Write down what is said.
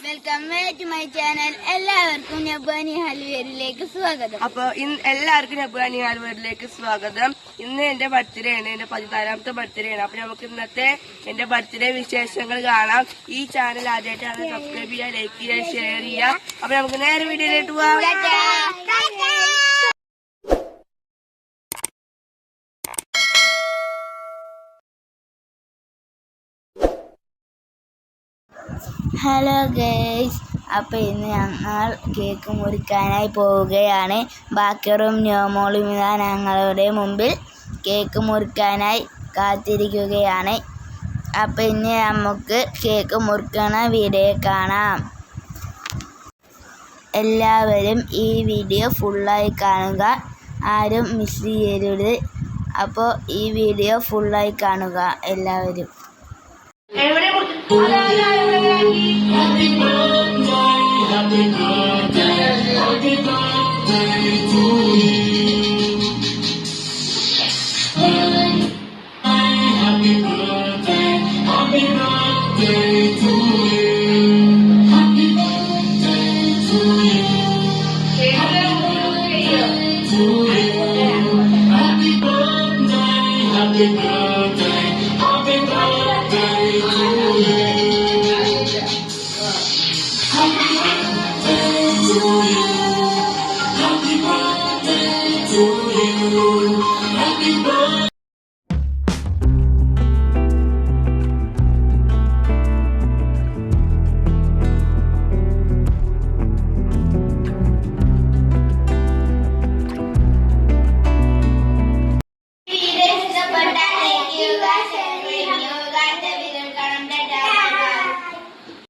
Welcome to my channel. എല്ലാവർക്കും നബ്ബാനി ഹൽവയിലേക്ക് സ്വാഗതം. അപ്പൊ എല്ലാവർക്കും നബ്ബാനി ഹൽവയിലേക്ക് സ്വാഗതം. ഇന്ന് എന്റെ ബർത്ത്ഡേ ആണ്, എന്റെ 14ാമത്തെ ബർത്ത്ഡേ ആണ്. അപ്പൊ നമുക്ക് ഇന്നത്തെ എന്റെ ബർത്ത്ഡേ വിശേഷങ്ങൾ കാണാം. ഈ ചാനൽ ആദ്യമായിട്ടാണ് സബ്സ്ക്രൈബ് ചെയ്യുക, ലൈക്ക് ചെയ്യുക, ഷെയർ ചെയ്യുക. അപ്പൊ നമുക്ക് നേരെ വീഡിയോയിലേക്ക് പോവാം. ഹലോ ഗൈസ്, അപ്പോൾ ഇന്ന് ഞങ്ങൾ കേക്ക് മുറിക്കാനായി പോവുകയാണ്. ബാക്കറും ന്യോമോളും ഇതാ ഞങ്ങളുടെ മുമ്പിൽ കേക്ക് മുറിക്കാനായി കാത്തിരിക്കുകയാണ്. അപ്പോൾ ഇനി നമുക്ക് കേക്ക് മുറിക്കണ വീഡിയോ കാണാം. എല്ലാവരും ഈ വീഡിയോ ഫുള്ളായി കാണുക, ആരും മിസ് ചെയ്യരുത്. അപ്പോൾ ഈ വീഡിയോ ഫുള്ളായി കാണുക എല്ലാവരും.